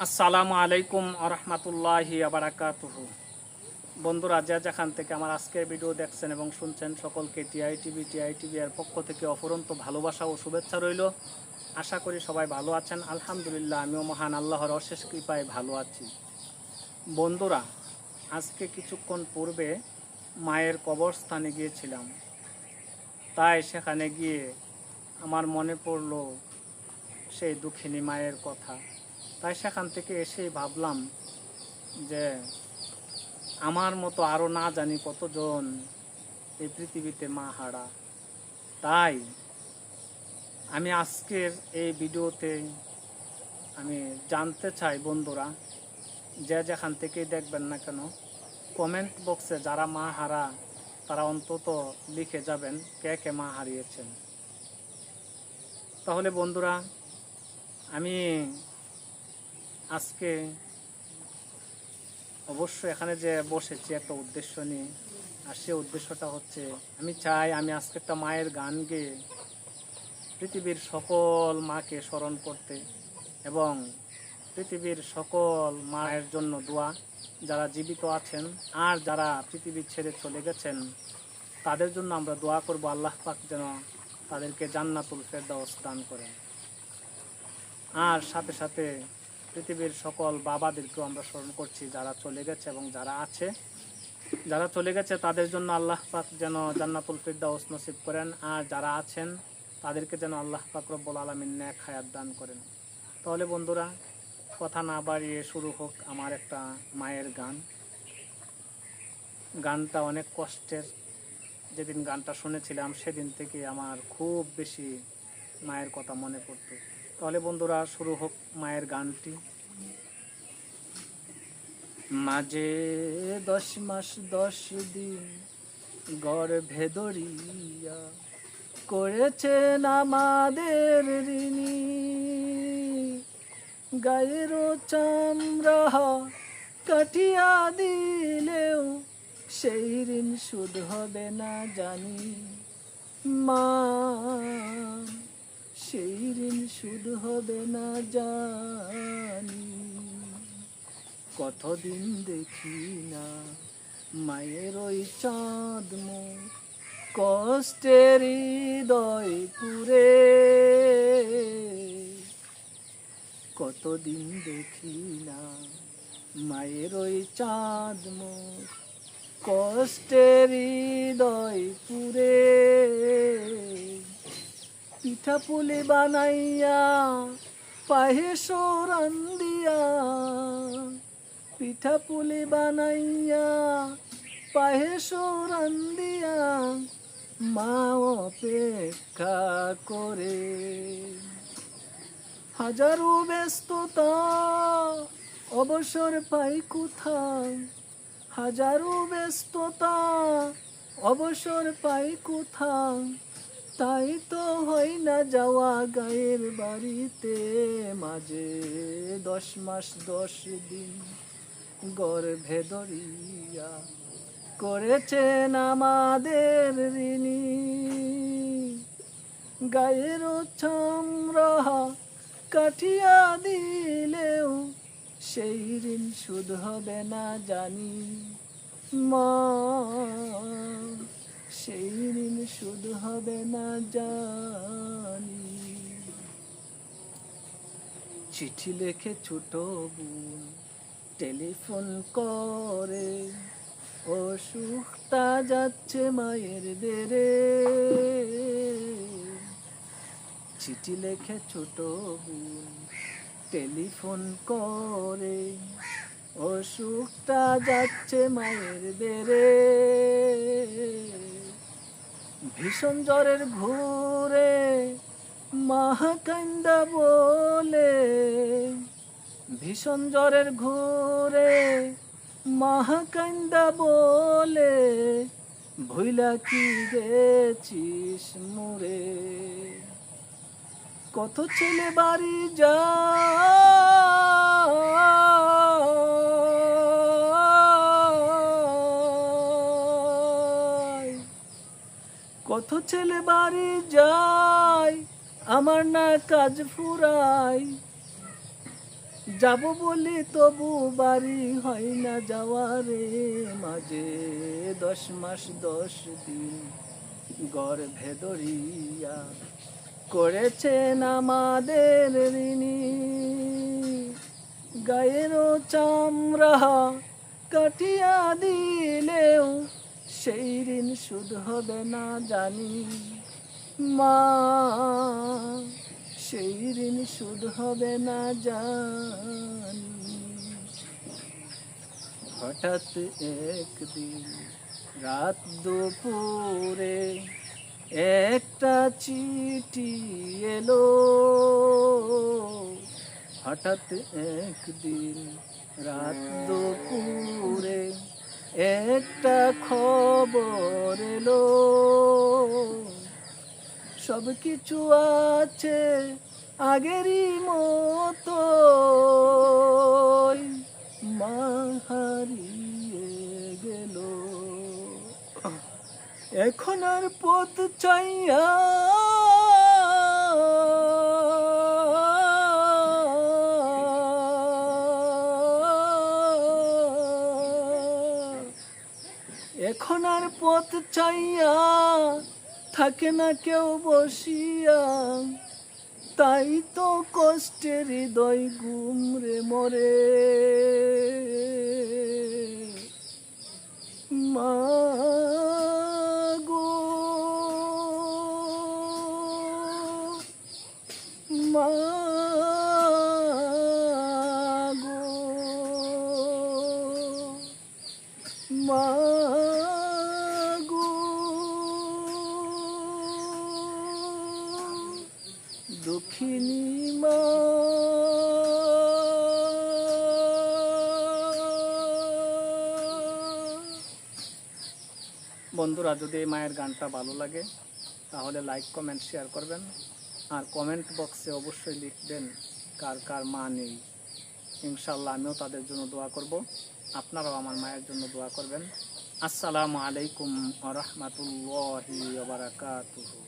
আসসালামু আলাইকুম আরহামাতুল্লাহি আবারাকাতুহু। বন্ধুরা, যেখান থেকে আমার আজকের ভিডিও দেখছেন এবং শুনছেন, সকলকে টিআইটিভি এর পক্ষ থেকে অফুরন্ত ভালোবাসা ও শুভেচ্ছা রইল। আশা করি সবাই ভালো আছেন। আলহামদুলিল্লাহ, আমিও মহান আল্লাহর অশেষ কৃপায় ভালো আছি। বন্ধুরা, আজকে কিছুক্ষণ পূর্বে মায়ের কবরস্থানে গিয়েছিলাম। তাই সেখানে গিয়ে আমার মনে পড়ল সেই দুঃখিনী মায়ের কথা। তাই সেখান থেকে এসেই ভাবলাম যে আমার মতো আরও না জানি কতজন এই পৃথিবীতে মা হারা। তাই আমি আজকের এই ভিডিওতে আমি জানতে চাই, বন্ধুরা, যেখান থেকেই দেখবেন না কেন, কমেন্ট বক্সে যারা মা হারা তারা অন্তত লিখে যাবেন কে কে মা হারিয়েছেন। তাহলে বন্ধুরা, আমি আজকে অবশ্য এখানে যে বসেছি একটা উদ্দেশ্য নিয়ে, আর সে উদ্দেশ্যটা হচ্ছে আমি চাই আমি আজকে একটা মায়ের গান গেয়ে পৃথিবীর সকল মাকে স্মরণ করতে এবং পৃথিবীর সকল মায়ের জন্য দোয়া, যারা জীবিত আছেন আর যারা পৃথিবী ছেড়ে চলে গেছেন তাদের জন্য আমরা দোয়া করব, আল্লাহ পাক যেন তাদেরকে জান্নাতুল ফেরদাউস দান করেন। আর সাথে সাথে পৃথিবীর সকল বাবাদেরকেও আমরা স্মরণ করছি যারা চলে গেছে এবং যারা আছে। যারা চলে গেছে তাদের জন্য আল্লাহ পাক যেন জান্নাতুল ফিরদাউস নসিব করেন, আর যারা আছেন তাদেরকে যেন আল্লাহ পাক রব্বুল আলামিন নেক হায়াত দান করেন। তাহলে বন্ধুরা, কথা না বাড়িয়ে শুরু হোক আমার একটা মায়ের গান। গানটা অনেক কষ্টের। যেদিন গানটা শুনেছিলাম সেদিন থেকে আমার খুব বেশি মায়ের কথা মনে পড়তো। তাহলে বন্ধুরা, শুরু হোক মায়ের গানটি। মাঝে 10 মাস 10 দিন গর্ভে ধরিয়া করেছেন আমাদের ঋণী, গায়ের চামড়া কাটিয়া দিলেও সেই ঋণ শোধ হবে না জানি মা, সেই ঋণ শোধ হবে না জানি। কতদিন দেখি না মায়ের ওই চাঁদ মুখ, কষ্টের হৃদয় পুরে। কতদিন দেখি না মায়ের ওই চাঁদ মুখ, কষ্টের হৃদয় পুরে। পিঠা পুলি বানাইয়া পায়েস রান্দিয়া, পিঠা পুলি বানাইয়া পায়েস রান্দিয়া মা অপেক্ষা করে। হাজারো ব্যস্ততা অবসর পাই কোথায়, হাজারো ব্যস্ততা অবসর পাই কোথায়, তাই তো হয় না যাওয়া গায়ের বাড়িতে। মাঝে 10 মাস 10 দিন গর্ভে ধরিয়া করেছেন আমাদের ঋণী, গায়ের চামড়া কাটিয়া দিলেও সেই ঋণ শোধ হবে না জানি মা, সেই ঋণ শোধ হবে না জানি। চিঠি লেখে ছোট বোন টেলিফোন করে, অসুখটা যাচ্ছে মায়ের বেড়ে। চিঠি লেখে ছোট বোন টেলিফোন করে, অসুখটা যাচ্ছে মায়ের বেড়ে। ভীষণ জ্বরের ঘুরে মা কান্দা বলে, ভীষণ জ্বরের ঘুরে মা কান্দা বলে, ভুইলা কি গেছিস মুরে। কত ছেলে বাড়ি যায়, কত ছেলে বাড়ি যায়, আমার না কাজ ফুরায়। যাব বলি তবু বাড়ি হয় না যাওয়ারে মাঝে 10 মাস 10 দিন গর্ভে ধরিয়া করেছেন আমাদের ঋণী গায়েরও চামড়া কাটিয়া দিলেও সেই ঋণ শোধ হবে না জানি মা সেই ঋণ শোধ হবে না জানি হঠাৎ একদিন রাত দুপুরে একটা চিঠি এলো হঠাৎ একদিন রাত দুপুরে একটা খবর এলো সব কিছু আছে আগেরই মতো মা হারিয়ে গেল এখন আর পথ চাইয়া এখন আর পথ চাইয়া থাকে না কেউ বসিয়া তাই তো কষ্টের হৃদয় গুমরে মরে মা গো মা গো মা দুঃখিনী মা বন্ধুরা যদি এই মায়ের গানটা ভালো লাগে তাহলে লাইক কমেন্ট শেয়ার করবেন আর কমেন্ট বক্সে অবশ্যই লিখবেন কার কার মা নেই ইনশাআল্লাহ আমিও তাদের জন্য দোয়া করব আপনারাও আমার মায়ের জন্য দোয়া করবেন আসসালামু আলাইকুম ওয়া রাহমাতুল্লাহি ওয়া বারাকাতুহু